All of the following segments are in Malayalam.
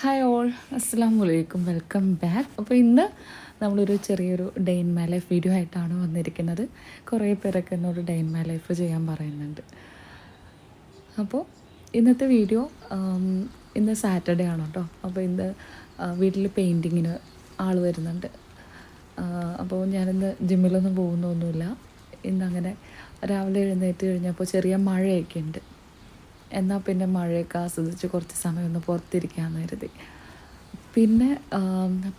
ഹായ് ഓൾ, അസ്സലാമു അലൈക്കും, വെൽക്കം ബാക്ക്. അപ്പോൾ ഇന്ന് നമ്മളൊരു ചെറിയൊരു day in my life video ആയിട്ടാണ് വന്നിരിക്കുന്നത്. കുറേ പേരൊക്കെ എന്നോട് ഡേ ഇൻ മൈ ലൈഫ് ചെയ്യാൻ പറയുന്നുണ്ട്. അപ്പോൾ ഇന്നത്തെ വീഡിയോ ഇന്ന് സാറ്റർഡേ ആണ് കേട്ടോ. അപ്പോൾ ഇന്ന് വീട്ടിൽ പെയിൻറ്റിങ്ങിന് ആൾ വരുന്നുണ്ട്. അപ്പോൾ ഞാനിന്ന് ജിമ്മിലൊന്നും പോകുന്നൊന്നുമില്ല. ഇന്നങ്ങനെ രാവിലെ എഴുന്നേറ്റ് കഴിഞ്ഞപ്പോൾ ചെറിയ മഴയൊക്കെ ഉണ്ട്. എന്നാൽ പിന്നെ മഴയൊക്കെ ആസ്വദിച്ച് കുറച്ച് സമയം ഒന്ന് പുറത്തിരിക്കാമെന്ന് കരുതി. പിന്നെ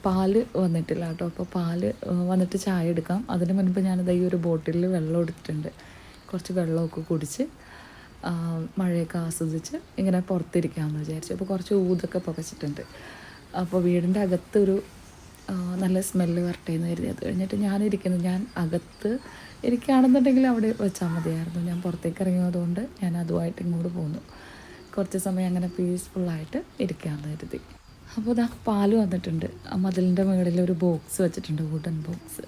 പാല് വന്നിട്ടില്ല കേട്ടോ. അപ്പോൾ പാല് വന്നിട്ട് ചായ എടുക്കാം. അതിന് മുൻപ് ഞാനിത് ഈ ഒരു ബോട്ടിലിൽ വെള്ളം എടുത്തിട്ടുണ്ട്. കുറച്ച് വെള്ളമൊക്കെ കുടിച്ച് മഴയൊക്കെ ആസ്വദിച്ച് ഇങ്ങനെ പുറത്തിരിക്കാമെന്ന് വിചാരിച്ചു. അപ്പോൾ കുറച്ച് ഊതൊക്കെ പുകച്ചിട്ടുണ്ട്. അപ്പോൾ വീടിൻ്റെ അകത്തൊരു നല്ല സ്മെല്ല് വരട്ടെ എന്ന് കരുതി. അത് കഴിഞ്ഞിട്ട് ഞാൻ അകത്ത് ഇരിക്കുകയാണെന്നുണ്ടെങ്കിൽ അവിടെ വെച്ചാൽ മതിയായിരുന്നു. ഞാൻ പുറത്തേക്ക് ഇറങ്ങിയതുകൊണ്ട് ഞാൻ അതുമായിട്ട് ഇങ്ങോട്ട് പോന്നു. കുറച്ച് സമയം അങ്ങനെ പീസ്ഫുള്ളായിട്ട് ഇരിക്കാമെന്ന് കരുതി. അപ്പോൾ ഇതാ പാല് വന്നിട്ടുണ്ട്. ആ മതിലിൻ്റെ മുകളിൽ ഒരു ബോക്സ് വെച്ചിട്ടുണ്ട്, വുഡൻ ബോക്സ്.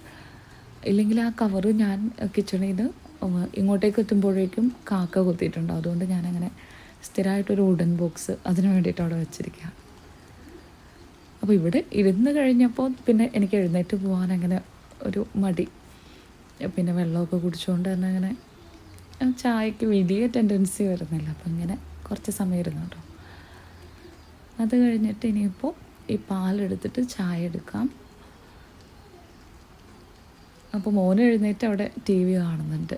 ഇല്ലെങ്കിൽ ആ കവറ് ഞാൻ കിച്ചണിൽ നിന്ന് ഇങ്ങോട്ടേക്ക് എത്തുമ്പോഴേക്കും കാക്ക കുത്തിയിട്ടുണ്ടോ. അതുകൊണ്ട് ഞാനങ്ങനെ സ്ഥിരമായിട്ടൊരു വുഡൻ ബോക്സ് അതിന് വേണ്ടിയിട്ട് അവിടെ വെച്ചിരിക്കുക. അപ്പോൾ ഇവിടെ ഇരുന്ന് കഴിഞ്ഞപ്പോൾ പിന്നെ എനിക്ക് എഴുന്നേറ്റ് പോകാൻ അങ്ങനെ ഒരു മടി. പിന്നെ വെള്ളമൊക്കെ കുടിച്ചുകൊണ്ട് തന്നെ അങ്ങനെ ചായക്ക് വലിയ ടെൻഡൻസി വരുന്നില്ല. അപ്പോൾ ഇങ്ങനെ കുറച്ച് സമയം ഇരുന്നു കേട്ടോ. അത് കഴിഞ്ഞിട്ട് ഇനിയിപ്പോൾ ഈ പാലെടുത്തിട്ട് ചായ എടുക്കാം. അപ്പോൾ മോൻ എഴുന്നേറ്റ് അവിടെ ടി വി കാണുന്നുണ്ട്.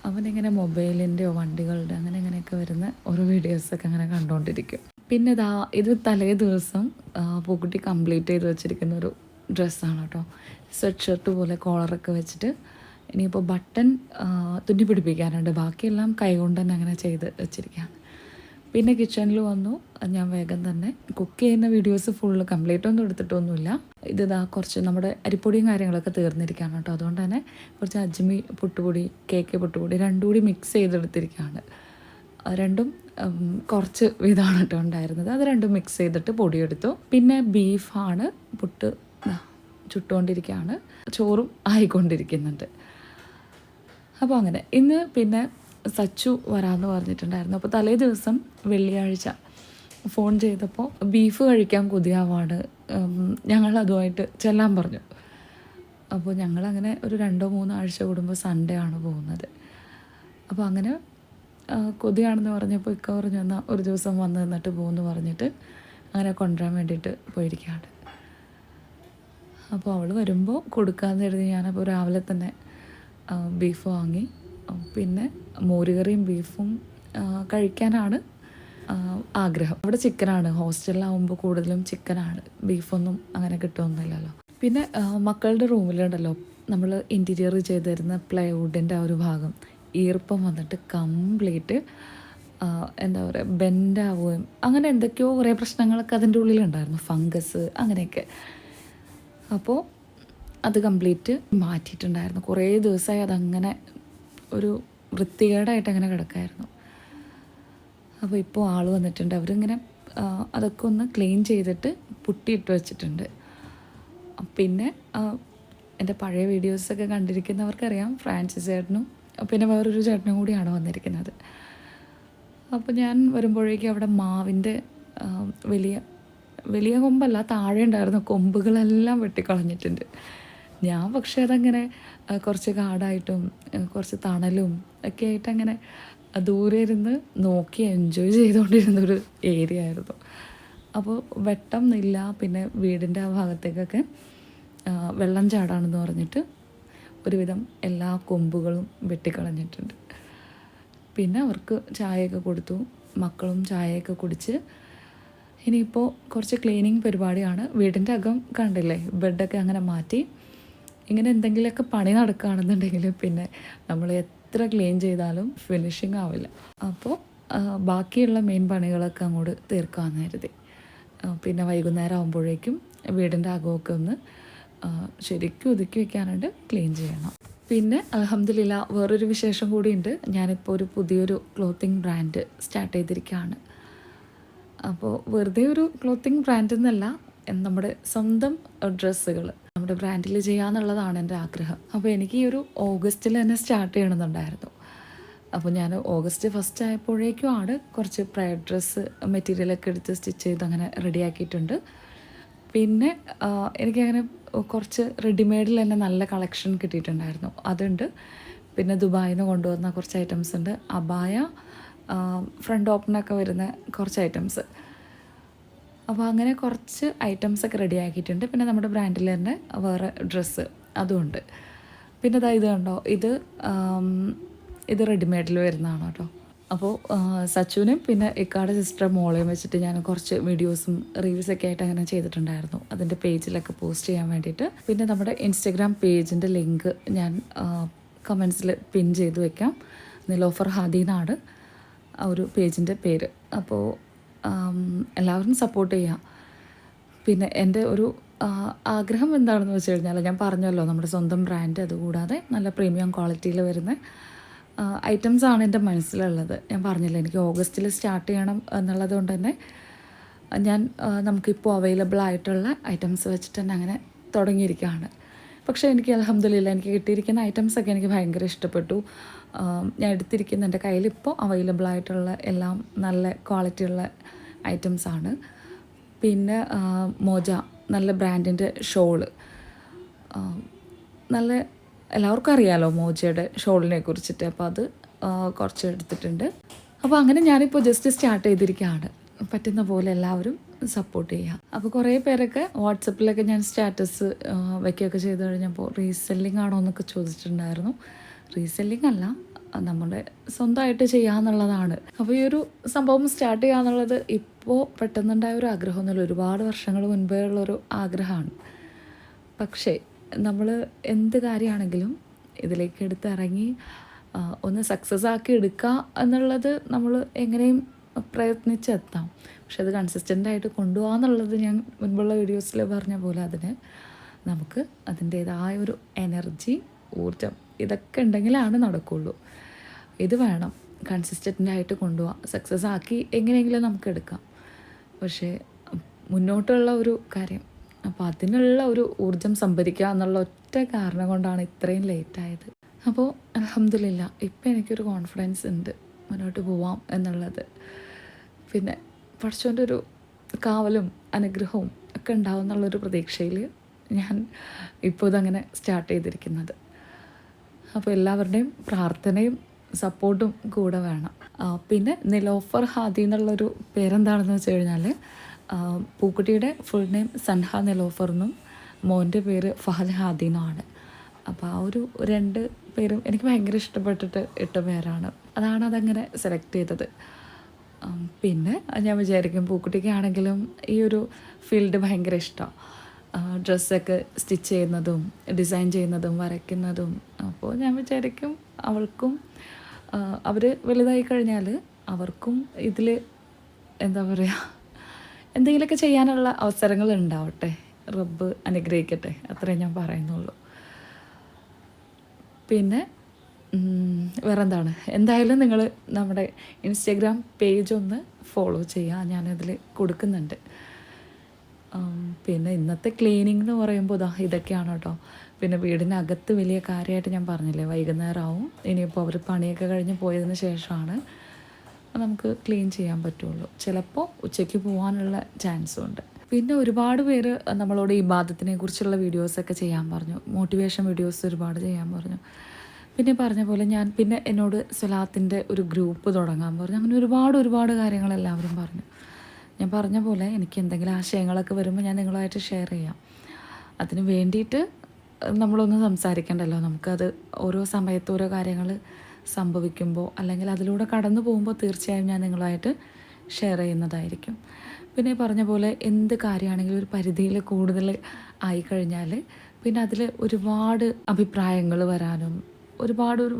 അവനിങ്ങനെ മൊബൈലിൻ്റെയോ വണ്ടികളുടെ അങ്ങനെയൊക്കെ വരുന്ന ഓരോ വീഡിയോസൊക്കെ അങ്ങനെ കണ്ടുകൊണ്ടിരിക്കും. പിന്നെ ഇത് തലേ ദിവസം പൂക്കുട്ടി കംപ്ലീറ്റ് ചെയ്ത് വെച്ചിരിക്കുന്ന ഒരു ഡ്രസ്സാണ് കേട്ടോ. സ്വെറ്റ് ഷർട്ട് പോലെ കോളറൊക്കെ വെച്ചിട്ട് ഇനിയിപ്പോൾ ബട്ടൺ തുന്നി പിടിപ്പിക്കാനുണ്ട്. ബാക്കിയെല്ലാം കൈകൊണ്ട് തന്നെ അങ്ങനെ ചെയ്ത് വെച്ചിരിക്കുകയാണ്. പിന്നെ കിച്ചണിൽ വന്നു. ഞാൻ വേഗം തന്നെ കുക്ക് ചെയ്യുന്ന വീഡിയോസ് ഫുള്ള് കംപ്ലീറ്റ് ഒന്നും എടുത്തിട്ടൊന്നുമില്ല. കുറച്ച് നമ്മുടെ അരിപ്പൊടിയും കാര്യങ്ങളൊക്കെ തീർന്നിരിക്കുകയാണ് കേട്ടോ. അതുകൊണ്ട് തന്നെ കുറച്ച് അജ്മി പുട്ടുപൊടി, കേക്ക് പുട്ടുപൊടി രണ്ടും കൂടി മിക്സ് ചെയ്തെടുത്തിരിക്കുകയാണ്. രണ്ടും കുറച്ച് വിധമാണ് കേട്ടോ ഉണ്ടായിരുന്നത്. അത് രണ്ടും മിക്സ് ചെയ്തിട്ട് പൊടിയെടുത്തു. പിന്നെ ബീഫാണ്, പുട്ട് ചുട്ടുകൊണ്ടിരിക്കുകയാണ്, ചോറും ആയിക്കൊണ്ടിരിക്കുന്നുണ്ട്. അപ്പോൾ അങ്ങനെ ഇന്ന് പിന്നെ സച്ചു വരാമെന്ന് പറഞ്ഞിട്ടുണ്ടായിരുന്നു. അപ്പോൾ തലേ ദിവസം വെള്ളിയാഴ്ച ഫോൺ ചെയ്തപ്പോൾ ബീഫ് കഴിക്കാൻ കൊതിയാവാണ്, ഞങ്ങൾ അതുമായിട്ട് ചെല്ലാൻ പറഞ്ഞു. അപ്പോൾ ഞങ്ങളങ്ങനെ ഒരു 2-3 ആഴ്ച കൂടുമ്പോൾ സൺഡേ ആണ് പോകുന്നത്. അപ്പോൾ അങ്ങനെ കൊതിയാണെന്ന് പറഞ്ഞപ്പോൾ ഇക്ക പറഞ്ഞു എന്നാൽ ഒരു ദിവസം വന്ന് നിന്നിട്ട് പോകുമെന്ന് പറഞ്ഞിട്ട് അങ്ങനെ കൊണ്ടുവരാൻ വേണ്ടിയിട്ട് പോയിരിക്കുകയാണ്. അപ്പോൾ അവൾ വരുമ്പോൾ കൊടുക്കാമെന്ന് കരുതി ഞാനപ്പോൾ രാവിലെ തന്നെ ബീഫ് വാങ്ങി. പിന്നെ മോരുകറിയും ബീഫും കഴിക്കാനാണ് ആഗ്രഹം. അവിടെ ചിക്കനാണ്, ഹോസ്റ്റലിലാവുമ്പോൾ കൂടുതലും ചിക്കനാണ്, ബീഫൊന്നും അങ്ങനെ കിട്ടുമൊന്നുമില്ലല്ലോ. പിന്നെ മക്കളുടെ റൂമിലുണ്ടല്ലോ നമ്മൾ ഇൻറ്റീരിയർ ചെയ്ത് തരുന്ന പ്ലൈവുഡിൻ്റെ ആ ഒരു ഭാഗം ഈർപ്പം വന്നിട്ട് കംപ്ലീറ്റ് എന്താ പറയുക ബെൻഡാവുകയും അങ്ങനെ എന്തൊക്കെയോ കുറേ പ്രശ്നങ്ങളൊക്കെ അതിൻ്റെ ഉള്ളിലുണ്ടായിരുന്നു, ഫംഗസ് അങ്ങനെയൊക്കെ. അപ്പോൾ അത് കംപ്ലീറ്റ് മാറ്റിയിട്ടുണ്ടായിരുന്നു. കുറേ ദിവസമായി അതങ്ങനെ ഒരു വൃത്തികേടായിട്ട് അങ്ങനെ കിടക്കായിരുന്നു. അപ്പോൾ ഇപ്പോൾ ആൾ വന്നിട്ടുണ്ട്. അവരിങ്ങനെ അതൊക്കെ ഒന്ന് ക്ലീൻ ചെയ്തിട്ട് പുട്ടിയിട്ട് വെച്ചിട്ടുണ്ട്. പിന്നെ എൻ്റെ പഴയ വീഡിയോസൊക്കെ കണ്ടിരിക്കുന്നവർക്കറിയാം, ഫ്രാൻസിസ് ചേട്ടനും പിന്നെ വേറൊരു ചേട്ടനും കൂടിയാണ് വന്നിരിക്കുന്നത്. അപ്പോൾ ഞാൻ വരുമ്പോഴേക്കും അവിടെ മാവിൻ്റെ വലിയ വലിയ കൊമ്പല്ല, താഴെ ഉണ്ടായിരുന്ന കൊമ്പുകളെല്ലാം വെട്ടിക്കളഞ്ഞിട്ടുണ്ട്. ഞാൻ പക്ഷേ അതങ്ങനെ കുറച്ച് കാടായിട്ടും കുറച്ച് തണലും ഒക്കെ ആയിട്ട് അങ്ങനെ ദൂരെ ഇരുന്ന് നോക്കി എൻജോയ് ചെയ്തുകൊണ്ടിരുന്നൊരു ഏരിയ ആയിരുന്നു. അപ്പോൾ വെട്ടമൊന്നുമില്ല. പിന്നെ വീടിൻ്റെ ആ ഭാഗത്തേക്കൊക്കെ വെള്ളം ചാടാണെന്ന് പറഞ്ഞിട്ട് ഒരുവിധം എല്ലാ കൊമ്പുകളും വെട്ടിക്കളഞ്ഞിട്ടുണ്ട്. പിന്നെ അവർക്ക് ചായയൊക്കെ കൊടുത്തു. മക്കളും ചായയൊക്കെ കുടിച്ച് ഇനിയിപ്പോൾ കുറച്ച് ക്ലീനിങ് പരിപാടിയാണ്. വീടിൻ്റെ അകം കണ്ടില്ലേ, ബെഡൊക്കെ അങ്ങനെ മാറ്റി. ഇങ്ങനെ എന്തെങ്കിലുമൊക്കെ പണി നടക്കുകയാണെന്നുണ്ടെങ്കിൽ പിന്നെ നമ്മൾ എത്ര ക്ലീൻ ചെയ്താലും ഫിനിഷിങ് ആവില്ല. അപ്പോൾ ബാക്കിയുള്ള മെയിൻ പണികളൊക്കെ അങ്ങോട്ട് തീർക്കാമെന്ന് കരുതി. പിന്നെ വൈകുന്നേരം ആകുമ്പോഴേക്കും വീടിൻ്റെ അകമൊക്കെ ഒന്ന് ശരിക്കും ഒതുക്കി വയ്ക്കാനുണ്ട്, ക്ലീൻ ചെയ്യണം. പിന്നെ അൽഹംദുലില്ലാ വേറൊരു വിശേഷം കൂടിയുണ്ട്. ഞാനിപ്പോൾ ഒരു പുതിയൊരു ക്ലോത്തിങ് ബ്രാൻഡ് സ്റ്റാർട്ട് ചെയ്തിരിക്കുകയാണ്. അപ്പോൾ വെറുതെ ഒരു ക്ലോത്തിങ് ബ്രാൻഡ് എന്നല്ല, നമ്മുടെ സ്വന്തം ഡ്രസ്സുകൾ നമ്മുടെ ബ്രാൻഡിൽ ചെയ്യാമെന്നുള്ളതാണ് എൻ്റെ ആഗ്രഹം. അപ്പോൾ എനിക്ക് ഈ ഒരു ഓഗസ്റ്റിൽ തന്നെ സ്റ്റാർട്ട് ചെയ്യണമെന്നുണ്ടായിരുന്നു. അപ്പോൾ ഞാൻ ഓഗസ്റ്റ് ഫസ്റ്റ് ആയപ്പോഴേക്കും ആണ് കുറച്ച് പ്രയർ ഡ്രസ്സ് മെറ്റീരിയലൊക്കെ എടുത്ത് സ്റ്റിച്ച് ചെയ്ത് അങ്ങനെ റെഡിയാക്കിയിട്ടുണ്ട്. പിന്നെ എനിക്കങ്ങനെ കുറച്ച് റെഡിമെയ്ഡിൽ തന്നെ നല്ല കളക്ഷൻ കിട്ടിയിട്ടുണ്ടായിരുന്നു, അതുണ്ട്. പിന്നെ ദുബായിൽ നിന്ന് കൊണ്ടുവന്ന കുറച്ച് ഐറ്റംസ് ഉണ്ട്, അബായ, ഫ്രണ്ട് ഓപ്പണൊക്കെ വരുന്ന കുറച്ച് ഐറ്റംസ്. അപ്പോൾ അങ്ങനെ കുറച്ച് ഐറ്റംസൊക്കെ റെഡി ആക്കിയിട്ടുണ്ട്. പിന്നെ നമ്മുടെ ബ്രാൻഡിൽ തന്നെ വേറെ ഡ്രസ്സ് അതുമുണ്ട്. പിന്നെ ഇത് കണ്ടോ, ഇത് റെഡിമെയ്ഡിൽ വരുന്നതാണ് കേട്ടോ. അപ്പോൾ സച്ചുവിനും പിന്നെ ഇക്കാടെ സിസ്റ്റർ മോളെയും വെച്ചിട്ട് ഞാൻ കുറച്ച് വീഡിയോസും റീൽസൊക്കെ ആയിട്ട് അങ്ങനെ ചെയ്തിട്ടുണ്ടായിരുന്നു, അതിൻ്റെ പേജിലൊക്കെ പോസ്റ്റ് ചെയ്യാൻ വേണ്ടിയിട്ട്. പിന്നെ നമ്മുടെ ഇൻസ്റ്റഗ്രാം പേജിൻ്റെ ലിങ്ക് ഞാൻ കമൻസിൽ പിൻ ചെയ്ത് വെക്കാം. നിലോഫർ ഹാദി എന്നാണ് ആ ഒരു പേജിൻ്റെ പേര്. അപ്പോൾ എല്ലാവരും സപ്പോർട്ട് ചെയ്യാം. പിന്നെ എൻ്റെ ഒരു ആഗ്രഹം എന്താണെന്ന് വെച്ച് കഴിഞ്ഞാൽ, ഞാൻ പറഞ്ഞല്ലോ നമ്മുടെ സ്വന്തം ബ്രാൻഡ്, അതുകൂടാതെ നല്ല പ്രീമിയം ക്വാളിറ്റിയിൽ വരുന്ന ഐറ്റംസാണ് എൻ്റെ മനസ്സിലുള്ളത്. ഞാൻ പറഞ്ഞില്ല, എനിക്ക് ഓഗസ്റ്റിൽ സ്റ്റാർട്ട് ചെയ്യണം എന്നുള്ളത് കൊണ്ട് തന്നെ ഞാൻ നമുക്കിപ്പോൾ അവൈലബിൾ ആയിട്ടുള്ള ഐറ്റംസ് വെച്ചിട്ട് തന്നെ അങ്ങനെ തുടങ്ങിയിരിക്കുകയാണ്. പക്ഷേ എനിക്ക് അൽഹംദുലില്ലാ എനിക്ക് കിട്ടിയിരിക്കുന്ന ഐറ്റംസൊക്കെ എനിക്ക് ഭയങ്കര ഇഷ്ടപ്പെട്ടു. ഞാൻ എടുത്തിരിക്കുന്ന എൻ്റെ കയ്യിലിപ്പോൾ അവൈലബിൾ ആയിട്ടുള്ള എല്ലാം നല്ല ക്വാളിറ്റിയുള്ള ഐറ്റംസാണ്. പിന്നെ മോജ, നല്ല ബ്രാൻഡിൻ്റെ ഷോള്, നല്ല എല്ലാവർക്കും അറിയാമല്ലോ മോജയുടെ ഷോളിനെ കുറിച്ചിട്ട്. അപ്പോൾ അത് കുറച്ച് എടുത്തിട്ടുണ്ട്. അപ്പോൾ അങ്ങനെ ഞാനിപ്പോൾ ജസ്റ്റ് സ്റ്റാർട്ട് ചെയ്തിരിക്കുകയാണ്. പറ്റുന്ന പോലെ എല്ലാവരും സപ്പോർട്ട് ചെയ്യുക. അപ്പോൾ കുറേ പേരൊക്കെ വാട്സപ്പിലൊക്കെ ഞാൻ സ്റ്റാറ്റസ് വയ്ക്കുകയൊക്കെ ചെയ്ത് കഴിഞ്ഞപ്പോൾ റീസെല്ലിംഗ് ആണോ എന്നൊക്കെ ചോദിച്ചിട്ടുണ്ടായിരുന്നു. റീസെല്ലിംഗ് അല്ല, നമ്മുടെ സ്വന്തമായിട്ട് ചെയ്യാന്നുള്ളതാണ്. അപ്പോൾ ഈ ഒരു സംഭവം സ്റ്റാർട്ട് ചെയ്യാന്നുള്ളത് ഇപ്പോൾ പെട്ടെന്നുണ്ടായ ഒരു ആഗ്രഹമൊന്നുമില്ല, ഒരുപാട് വർഷങ്ങൾ മുൻപേ ഉള്ളൊരു ആഗ്രഹമാണ്. പക്ഷേ നമ്മൾ എന്ത് കാര്യമാണെങ്കിലും ഇതിലേക്ക് എടുത്തിറങ്ങി ഒന്ന് സക്സസ് ആക്കി എടുക്കുക എന്നുള്ളത് നമ്മൾ എങ്ങനെയും പ്രയത്നിച്ചെത്താം. പക്ഷെ അത് കൺസിസ്റ്റൻ്റായിട്ട് കൊണ്ടുപോകാന്നുള്ളത് ഞാൻ മുൻപുള്ള വീഡിയോസിൽ പറഞ്ഞ പോലെ അതിന് നമുക്ക് അതിൻ്റേതായ ഒരു എനർജി, ഊർജം ഇതൊക്കെ ഉണ്ടെങ്കിലാണ് നടക്കുള്ളൂ. ഇത് വേണം, കൺസിസ്റ്റൻ്റായിട്ട് കൊണ്ടുപോകാം, സക്സസ് ആക്കി എങ്ങനെയെങ്കിലും നമുക്ക് എടുക്കാം. പക്ഷേ മുന്നോട്ടുള്ള ഒരു കാര്യം, അപ്പോൾ അതിനുള്ള ഒരു ഊർജം സംഭരിക്കുക എന്നുള്ള ഒറ്റ കാരണം കൊണ്ടാണ് ഇത്രയും ലേറ്റായത്. അപ്പോൾ അൽഹംദുലില്ലാ ഇപ്പം എനിക്കൊരു കോൺഫിഡൻസ് ഉണ്ട് മുന്നോട്ട് പോവാം എന്നുള്ളത്. പിന്നെ പഠിച്ചോൻ്റെ ഒരു കാവലും അനുഗ്രഹവും ഒക്കെ ഉണ്ടാവും എന്നുള്ളൊരു പ്രതീക്ഷയിൽ ഞാൻ ഇപ്പോൾ ഇതങ്ങനെ സ്റ്റാർട്ട് ചെയ്തിരിക്കുന്നത്. അപ്പോൾ എല്ലാവരുടെയും പ്രാർത്ഥനയും സപ്പോർട്ടും കൂടെ വേണം. പിന്നെ നിലോഫർ ഹാദി എന്നുള്ളൊരു പേരെന്താണെന്ന് വെച്ച് കഴിഞ്ഞാൽ, പൂക്കുട്ടിയുടെ ഫുൾ നെയിം സൻഹ നിലോഫർ എന്നും മോൻ്റെ പേര് ഫഹദ് ഹാദി എന്നുമാണ്. അപ്പോൾ ആ ഒരു 2 പേരും എനിക്ക് ഭയങ്കര ഇഷ്ടപ്പെട്ടിട്ട് ഇട്ട പേരാണ്, അതാണ് അതങ്ങനെ സെലക്ട് ചെയ്തത്. പിന്നെ ഞാൻ വിചാരിക്കും പൂക്കുട്ടിക്കാണെങ്കിലും ഈ ഒരു ഫീൽഡ് ഭയങ്കര ഇഷ്ടമാണ്, ഡ്രസ്സൊക്കെ സ്റ്റിച്ച് ചെയ്യുന്നതും ഡിസൈൻ ചെയ്യുന്നതും വരയ്ക്കുന്നതും. അപ്പോൾ ഞാൻ വിചാരിക്കും അവൾക്കും അവർ വലുതായി കഴിഞ്ഞാൽ അവർക്കും ഇതിൽ എന്താ പറയുക, എന്തെങ്കിലുമൊക്കെ ചെയ്യാനുള്ള അവസരങ്ങൾ ഉണ്ടാവട്ടെ, റബ്ബ് അനുഗ്രഹിക്കട്ടെ, അത്രേ ഞാൻ പറയുന്നുള്ളൂ. പിന്നെ വേറെന്താണ്, എന്തായാലും നിങ്ങൾ നമ്മുടെ ഇൻസ്റ്റഗ്രാം പേജ് ഒന്ന് ഫോളോ ചെയ്യുക, ഞാനതിൽ കൊടുക്കുന്നുണ്ട്. പിന്നെ ഇന്നത്തെ ക്ലീനിങ് എന്ന് പറയുമ്പോൾ ഇതൊക്കെയാണ് കേട്ടോ. പിന്നെ വീടിനകത്ത് വലിയ കാര്യമായിട്ട് ഞാൻ പറഞ്ഞില്ലേ, വൈകുന്നേരമാവും, ഇനിയിപ്പോൾ അവർ പണിയൊക്കെ കഴിഞ്ഞ് പോയതിന് ശേഷമാണ് നമുക്ക് ക്ലീൻ ചെയ്യാൻ പറ്റുള്ളൂ. ചിലപ്പോൾ ഉച്ചയ്ക്ക് പോകാനുള്ള ചാൻസും ഉണ്ട്. പിന്നെ ഒരുപാട് പേര് നമ്മളോട് ഈ ഇബാദത്തിനെ കുറിച്ചുള്ള വീഡിയോസൊക്കെ ചെയ്യാൻ പറഞ്ഞു, മോട്ടിവേഷൻ വീഡിയോസ് ഒരുപാട് ചെയ്യാൻ പറഞ്ഞു. പിന്നെ പറഞ്ഞ പോലെ ഞാൻ പിന്നെ എന്നോട് സ്വലാത്തിൻ്റെ ഒരു ഗ്രൂപ്പ് തുടങ്ങാൻ പറഞ്ഞു. അങ്ങനെ ഒരുപാട് കാര്യങ്ങൾ എല്ലാവരും പറഞ്ഞു. ഞാൻ പറഞ്ഞ പോലെ എനിക്ക് എന്തെങ്കിലും ആശയങ്ങളൊക്കെ വരുമ്പോൾ ഞാൻ നിങ്ങളുമായിട്ട് ഷെയർ ചെയ്യാം. അതിന് വേണ്ടിയിട്ട് നമ്മളൊന്നും സംസാരിക്കണ്ടല്ലോ, നമുക്കത് ഓരോ സമയത്ത് ഓരോ കാര്യങ്ങൾ സംഭവിക്കുമ്പോൾ അല്ലെങ്കിൽ അതിലൂടെ കടന്നു പോകുമ്പോൾ തീർച്ചയായും ഞാൻ നിങ്ങളുമായിട്ട് ഷെയർ ചെയ്യുന്നതായിരിക്കും. പിന്നെ പറഞ്ഞ പോലെ എന്ത് കാര്യമാണെങ്കിലും ഒരു പരിധിയിൽ കൂടുതൽ ആയിക്കഴിഞ്ഞാൽ പിന്നെ അതിൽ ഒരുപാട് അഭിപ്രായങ്ങൾ വരാനും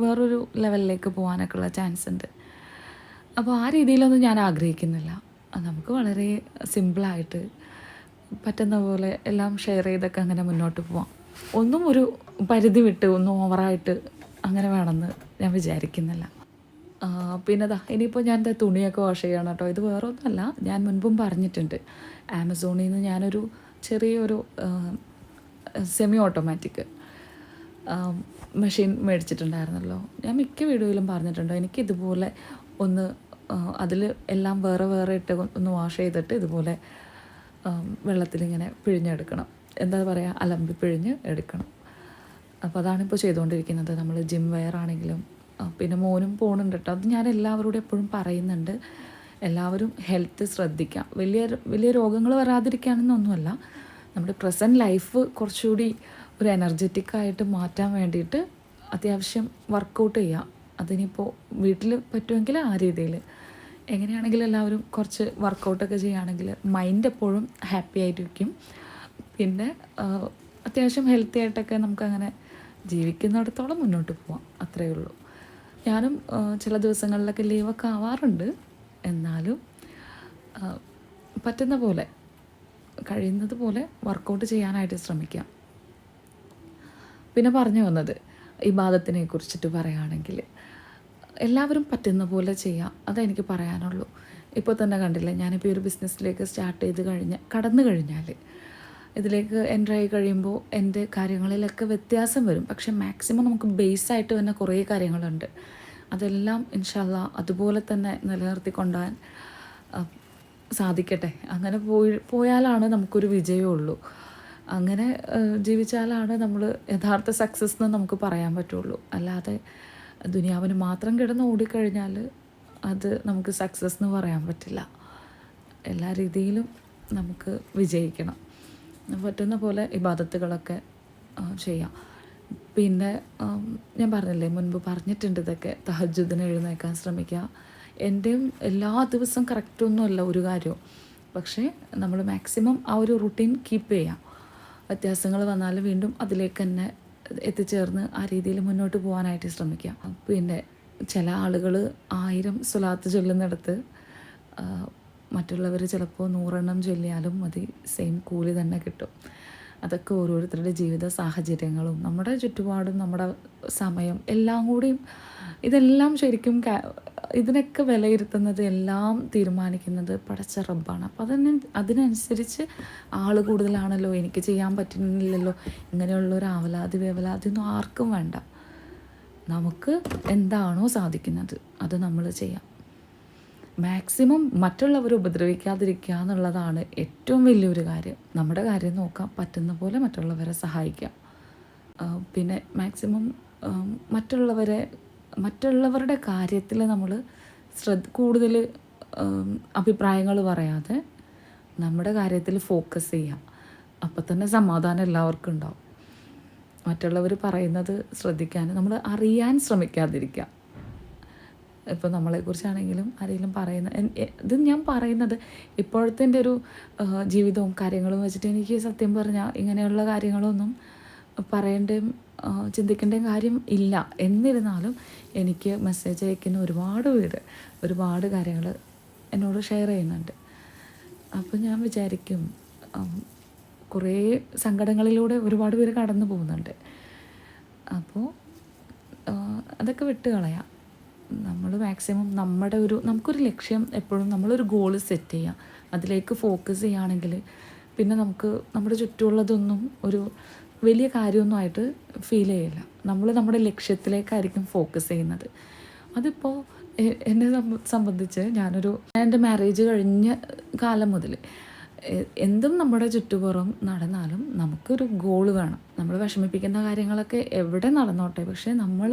വേറൊരു ലെവലിലേക്ക് പോകാനൊക്കെ ഉള്ള ചാൻസ് ഉണ്ട്. അപ്പോൾ ആ രീതിയിലൊന്നും ഞാൻ ആഗ്രഹിക്കുന്നില്ല. നമുക്ക് വളരെ സിമ്പിളായിട്ട് പറ്റുന്ന പോലെ എല്ലാം ഷെയർ ചെയ്തൊക്കെ അങ്ങനെ മുന്നോട്ട് പോവാം. ഒന്നും ഒരു പരിധി വിട്ട് ഒന്നും ഓവറായിട്ട് അങ്ങനെ വേണമെന്ന് ഞാൻ വിചാരിക്കുന്നില്ല. പിന്നെ ഇനിയിപ്പോൾ ഞാൻ തുണിയൊക്കെ വാഷ് ചെയ്യണം കേട്ടോ. ഇത് വേറെ ഒന്നുമല്ല, ഞാൻ മുൻപും പറഞ്ഞിട്ടുണ്ട്, ആമസോണിൽ നിന്ന് ഞാനൊരു ചെറിയൊരു സെമി ഓട്ടോമാറ്റിക് മെഷീൻ മേടിച്ചിട്ടുണ്ടായിരുന്നല്ലോ. ഞാൻ മിക്ക വീഡിയോയിലും പറഞ്ഞിട്ടുണ്ട് എനിക്കിതുപോലെ ഒന്ന് അതിൽ എല്ലാം വേറെ വേറെ ഇട്ട് ഒന്ന് വാഷ് ചെയ്തിട്ട് ഇതുപോലെ വെള്ളത്തിലിങ്ങനെ പിഴിഞ്ഞെടുക്കണം, എന്താ പറയുക, അലമ്പി പിഴിഞ്ഞ് എടുക്കണം. അപ്പോൾ അതാണിപ്പോൾ ചെയ്തുകൊണ്ടിരിക്കുന്നത്. നമ്മൾ ജിം വെയർ ആണെങ്കിലും പിന്നെ മോനും പോകുന്നുണ്ട് കേട്ടോ. അത് ഞാൻ എല്ലാവരോടും എപ്പോഴും പറയുന്നുണ്ട്, എല്ലാവരും ഹെൽത്ത് ശ്രദ്ധിക്കാം. വലിയ വലിയ രോഗങ്ങൾ വരാതിരിക്കുകയാണെന്നൊന്നുമല്ല, നമ്മുടെ പ്രസൻറ്റ് ലൈഫ് കുറച്ചുകൂടി ഒരു എനർജറ്റിക്കായിട്ട് മാറ്റാൻ വേണ്ടിയിട്ട് അത്യാവശ്യം വർക്കൗട്ട് ചെയ്യുക. അതിനിപ്പോൾ വീട്ടിൽ പറ്റുമെങ്കിൽ ആ രീതിയിൽ, എങ്ങനെയാണെങ്കിലും എല്ലാവരും കുറച്ച് വർക്കൗട്ടൊക്കെ ചെയ്യുകയാണെങ്കിൽ മൈൻഡ് എപ്പോഴും ഹാപ്പി ആയിട്ടിരിക്കും. പിന്നെ അത്യാവശ്യം ഹെൽത്തി ആയിട്ടൊക്കെ നമുക്കങ്ങനെ ജീവിക്കുന്നിടത്തോളം മുന്നോട്ട് പോവാം, അത്രയേ ഉള്ളൂ. ഞാനും ചില ദിവസങ്ങളിലൊക്കെ ലീവൊക്കെ ആവാറുണ്ട്. എന്നാലും പറ്റുന്ന പോലെ, കഴിയുന്നത് പോലെ വർക്കൗട്ട് ചെയ്യാനായിട്ട് ശ്രമിക്കാം. പിന്നെ പറഞ്ഞു വന്നത് ഇബാദത്തിനെ കുറിച്ചിട്ട് പറയുകയാണെങ്കിൽ എല്ലാവരും പറ്റുന്ന പോലെ ചെയ്യാം, അതെനിക്ക് പറയാനുള്ളൂ. ഇപ്പോൾ തന്നെ കണ്ടില്ലേ, ഞാനിപ്പോൾ ഈ ഒരു ബിസിനസ്സിലേക്ക് സ്റ്റാർട്ട് ചെയ്ത് കടന്നു കഴിഞ്ഞാൽ ഇതിലേക്ക് എൻ്റർ ആയി കഴിയുമ്പോൾ എൻ്റെ കാര്യങ്ങളിലൊക്കെ വ്യത്യാസം വരും. പക്ഷേ മാക്സിമം നമുക്ക് ബേസായിട്ട് തന്നെ കുറേ കാര്യങ്ങളുണ്ട്. അതെല്ലാം ഇൻഷാ അല്ലാഹ് അതുപോലെ തന്നെ നിലനിർത്തിക്കൊണ്ടുപോകാൻ സാധിക്കട്ടെ. അങ്ങനെ പോയാലാണ് നമുക്കൊരു വിജയമുള്ളൂ. അങ്ങനെ ജീവിച്ചാലാണ് നമ്മൾ യഥാർത്ഥ സക്സസ് എന്ന് നമുക്ക് പറയാൻ പറ്റുള്ളൂ. അല്ലാതെ ദുനിയാവിന് മാത്രം കിടന്ന് ഓടിക്കഴിഞ്ഞാൽ അത് നമുക്ക് സക്സസ് എന്ന് പറയാൻ പറ്റില്ല. എല്ലാ രീതിയിലും നമുക്ക് വിജയിക്കണം. പറ്റുന്ന പോലെ ഇബാദത്തുകളൊക്കെ ചെയ്യാം. പിന്നെ ഞാൻ പറഞ്ഞില്ലേ, മുൻപ് പറഞ്ഞിട്ടുണ്ട് ഇതൊക്കെ, തഹജ്ജുദിന് എഴുന്നേൽക്കാൻ ശ്രമിക്കുക. എൻ്റെയും എല്ലാ ദിവസവും കറക്റ്റൊന്നുമല്ല ഒരു കാര്യവും, പക്ഷേ നമ്മൾ മാക്സിമം ആ ഒരു റുട്ടീൻ കീപ്പ് ചെയ്യാം. വ്യത്യാസങ്ങൾ വന്നാൽ വീണ്ടും അതിലേക്ക് തന്നെ എത്തിച്ചേർന്ന് ആ രീതിയിൽ മുന്നോട്ട് പോകാനായിട്ട് ശ്രമിക്കുക. പിന്നെ ചില ആളുകൾ 1000 സ്വലാത്ത് ചൊല്ലുന്നിടത്ത് മറ്റുള്ളവർ ചിലപ്പോൾ 100 ചൊല്ലിയാലും മതി, സെയിം കൂലി തന്നെ കിട്ടും. അതൊക്കെ ഓരോരുത്തരുടെ ജീവിത സാഹചര്യങ്ങളും നമ്മുടെ ചുറ്റുപാടും നമ്മുടെ സമയം എല്ലാം കൂടിയും, ഇതെല്ലാം ശരിക്കും ഇതിനൊക്കെ വിലയിരുത്തുന്നത്, എല്ലാം തീരുമാനിക്കുന്നത് പടച്ച റബ്ബാണ്. അപ്പോൾ അതിനനുസരിച്ച് ആൾ കൂടുതലാണല്ലോ, എനിക്ക് ചെയ്യാൻ പറ്റുന്നില്ലല്ലോ, ഇങ്ങനെയുള്ളൊരു ആവലാതി വേവലാതി ഒന്നും ആർക്കും വേണ്ട. നമുക്ക് എന്താണോ സാധിക്കുന്നത് അത് നമ്മൾ ചെയ്യാം. മാക്സിമം മറ്റുള്ളവരെ ഉപദ്രവിക്കാതിരിക്കുക എന്നുള്ളതാണ് ഏറ്റവും വലിയൊരു കാര്യം. നമ്മുടെ കാര്യം നോക്കാം, പറ്റുന്ന പോലെ മറ്റുള്ളവരെ സഹായിക്കാം. പിന്നെ മാക്സിമം മറ്റുള്ളവരുടെ കാര്യത്തിൽ നമ്മൾ കൂടുതൽ അഭിപ്രായങ്ങൾ പറയാതെ നമ്മുടെ കാര്യത്തിൽ ഫോക്കസ് ചെയ്യാം. അപ്പം തന്നെ സമാധാനം എല്ലാവർക്കും ഉണ്ടാവും. മറ്റുള്ളവർ പറയുന്നത് ശ്രദ്ധിക്കാൻ നമ്മൾ അറിയാൻ ശ്രമിക്കാതിരിക്കുക. ഇപ്പോൾ നമ്മളെക്കുറിച്ചാണെങ്കിലും ആരെങ്കിലും ഇത് ഞാൻ പറയുന്നത് ഇപ്പോഴത്തെ എൻ്റെ ഒരു ജീവിതവും കാര്യങ്ങളും വെച്ചിട്ട് എനിക്ക് സത്യം പറഞ്ഞാൽ ഇങ്ങനെയുള്ള കാര്യങ്ങളൊന്നും പറയേണ്ടയും ചിന്തിക്കേണ്ടയും കാര്യം ഇല്ല. എന്നിരുന്നാലും എനിക്ക് മെസ്സേജ് അയക്കുന്ന ഒരുപാട് കാര്യങ്ങൾ എന്നോട് ഷെയർ ചെയ്യുന്നുണ്ട്. അപ്പോൾ ഞാൻ വിചാരിക്കും, കുറേ സങ്കടങ്ങളിലൂടെ ഒരുപാട് പേര് കടന്നു പോകുന്നുണ്ട്. അപ്പോൾ അതൊക്കെ വിട്ട് കളയാം. നമ്മൾ മാക്സിമം നമുക്കൊരു ലക്ഷ്യം, എപ്പോഴും നമ്മളൊരു ഗോൾ സെറ്റ് ചെയ്യുക, അതിലേക്ക് ഫോക്കസ് ചെയ്യുകയാണെങ്കിൽ പിന്നെ നമുക്ക് നമ്മുടെ ചുറ്റുമുള്ളതൊന്നും ഒരു വലിയ കാര്യമൊന്നുമായിട്ട് ഫീൽ ചെയ്യില്ല. നമ്മൾ നമ്മുടെ ലക്ഷ്യത്തിലേക്കായിരിക്കും ഫോക്കസ് ചെയ്യുന്നത്. അതിപ്പോൾ എന്നെ സംബന്ധിച്ച് എൻ്റെ മാരേജ് കഴിഞ്ഞ കാലം മുതൽ എന്തും നമ്മുടെ ചുറ്റുപുറം നടന്നാലും നമുക്കൊരു ഗോൾ വേണം. നമ്മൾ വിഷമിപ്പിക്കുന്ന കാര്യങ്ങളൊക്കെ എവിടെ നടന്നോട്ടെ, പക്ഷേ നമ്മൾ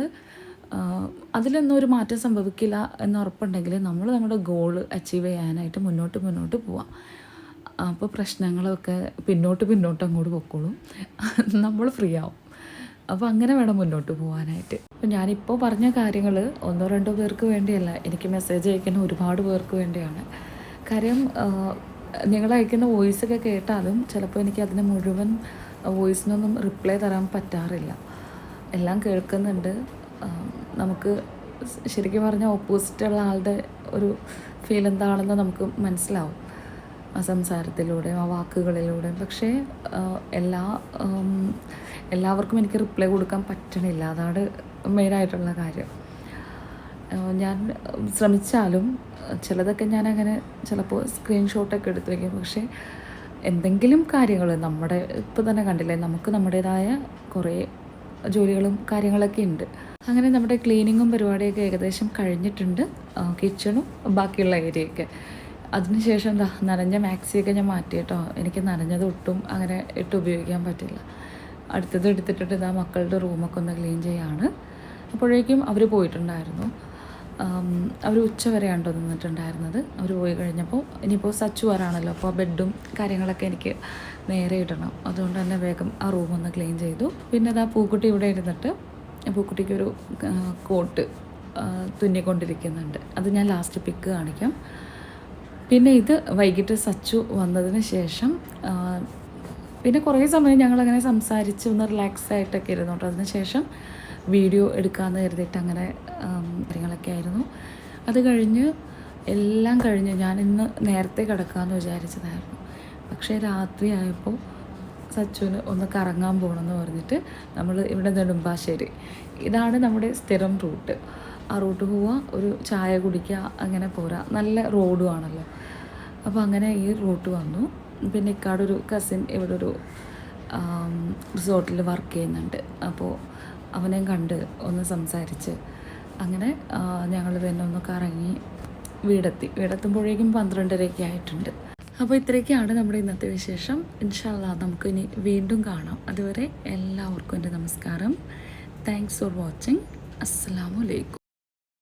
അതിലൊന്നും ഒരു മാറ്റം സംഭവിക്കില്ല എന്ന് ഉറപ്പുണ്ടെങ്കിൽ നമ്മൾ നമ്മുടെ ഗോൾ അച്ചീവ് ചെയ്യാനായിട്ട് മുന്നോട്ട് പോവാം. അപ്പോൾ പ്രശ്നങ്ങളൊക്കെ പിന്നോട്ട് അങ്ങോട്ട് പൊക്കോളും, നമ്മൾ ഫ്രീ ആവും. അപ്പോൾ അങ്ങനെ വേണം മുന്നോട്ട് പോകാനായിട്ട്. അപ്പോൾ ഞാനിപ്പോൾ പറഞ്ഞ കാര്യങ്ങൾ 1-2 പേർക്ക് വേണ്ടിയല്ല, എനിക്ക് മെസ്സേജ് അയക്കുന്ന ഒരുപാട് പേർക്ക് വേണ്ടിയാണ്. കാര്യം നിങ്ങൾ അയക്കുന്ന വോയിസൊക്കെ കേട്ടാലും ചിലപ്പോൾ എനിക്ക് അതിന് മുഴുവൻ വോയിസിനൊന്നും റിപ്ലൈ തരാൻ പറ്റാറില്ല. എല്ലാം കേൾക്കുന്നുണ്ട്. നമുക്ക് ശരിക്കും പറഞ്ഞാൽ ഓപ്പോസിറ്റുള്ള ആളുടെ ഒരു ഫീൽ എന്താണെന്ന് നമുക്ക് മനസ്സിലാവും ആ സംസാരത്തിലൂടെയും ആ വാക്കുകളിലൂടെയും. പക്ഷേ എല്ലാവർക്കും എനിക്ക് റിപ്ലൈ കൊടുക്കാൻ പറ്റണില്ല, അതാണ് മെയിനായിട്ടുള്ള കാര്യം. ഞാൻ ശ്രമിച്ചാലും ചിലതൊക്കെ ഞാനങ്ങനെ ചിലപ്പോൾ സ്ക്രീൻഷോട്ടൊക്കെ എടുത്ത് വയ്ക്കും. പക്ഷേ എന്തെങ്കിലും കാര്യങ്ങൾ ഇപ്പോൾ തന്നെ കണ്ടില്ലേ, നമുക്ക് നമ്മുടേതായ കുറേ ജോലികളും കാര്യങ്ങളൊക്കെ ഉണ്ട്. അങ്ങനെ നമ്മുടെ ക്ലീനിങ്ങും പരിപാടിയൊക്കെ ഏകദേശം കഴിഞ്ഞിട്ടുണ്ട്, കിച്ചണും ബാക്കിയുള്ള ഏരിയയൊക്കെ. അതിനുശേഷം എന്താ നനഞ്ഞ മാക്സിയൊക്കെ ഞാൻ മാറ്റി കേട്ടോ. എനിക്ക് നനഞ്ഞത് ഒട്ടും അങ്ങനെ ഇട്ട് ഉപയോഗിക്കാൻ പറ്റില്ല. അടുത്തത് എടുത്തിട്ട് ഇതാ മക്കളുടെ റൂമൊക്കെ ഒന്ന് ക്ലീൻ ചെയ്യാണ്. അപ്പോഴേക്കും അവർ പോയിട്ടുണ്ടായിരുന്നു. അവർ ഉച്ച വരെയാണ് കേട്ടോ നിന്നിട്ടുണ്ടായിരുന്നത്. അവർ പോയി കഴിഞ്ഞപ്പോൾ ഇനിയിപ്പോൾ സച്ചു വരാണല്ലോ, അപ്പോൾ ബെഡും കാര്യങ്ങളൊക്കെ എനിക്ക് നേരെ ഇടണം. അതുകൊണ്ട് തന്നെ വേഗം ആ റൂമൊന്ന് ക്ലീൻ ചെയ്തു. പിന്നെ അതാ പൂക്കുട്ടി ഇവിടെ ഇരുന്നിട്ട് പൂക്കുട്ടിക്കൊരു കോട്ട് തുന്നിക്കൊണ്ടിരിക്കുന്നുണ്ട്. അത് ഞാൻ ലാസ്റ്റ് പിക്ക് കാണിക്കാം. പിന്നെ ഇത് വൈകിട്ട് സച്ചു വന്നതിന് ശേഷം പിന്നെ കുറേ സമയം ഞങ്ങളങ്ങനെ സംസാരിച്ച് ഒന്ന് റിലാക്സ് ആയിട്ടൊക്കെ ഇരുന്നു കേട്ടോ. അതിന് ശേഷം വീഡിയോ എടുക്കാമെന്ന് കരുതിയിട്ട് അങ്ങനെ കാര്യങ്ങളൊക്കെ ആയിരുന്നു. അത് കഴിഞ്ഞ് എല്ലാം കഴിഞ്ഞ് ഞാൻ ഇന്ന് നേരത്തെ കിടക്കാമെന്ന് വിചാരിച്ചതായിരുന്നു. പക്ഷേ രാത്രി ആയപ്പോൾ സച്ചുവിന് ഒന്ന് കറങ്ങാൻ പോകണമെന്ന് പറഞ്ഞിട്ട് നമ്മൾ ഇവിടെ നെടുമ്പാശ്ശേരി, ഇതാണ് നമ്മുടെ സ്ഥിരം റൂട്ട്. ആ റൂട്ട് പോവുക, ഒരു ചായ കുടിക്കുക, അങ്ങനെ പോരാ. നല്ല റോഡും ആണല്ലോ. അപ്പോൾ അങ്ങനെ ഈ റൂട്ട് വന്നു. പിന്നെ ഇക്കാടൊരു കസിൻ ഇവിടെ ഒരു റിസോർട്ടിൽ വർക്ക് ചെയ്യുന്നുണ്ട്. അപ്പോൾ അവനെയും കണ്ട് ഒന്ന് സംസാരിച്ച് അങ്ങനെ ഞങ്ങൾ പിന്നെ ഒന്ന് കറങ്ങി വീടെത്തുമ്പോഴേക്കും 12:30 ആയിട്ടുണ്ട്. അപ്പോൾ ഇത്രയൊക്കെയാണ് നമ്മുടെ ഇന്നത്തെ വിശേഷം. ഇൻഷാ അല്ലാഹ് നമുക്ക് ഇനി വീണ്ടും കാണാം. അതുവരെ എല്ലാവർക്കും എൻ്റെ നമസ്കാരം. Thanks for watching. അസ്സലാമു അലൈക്കും.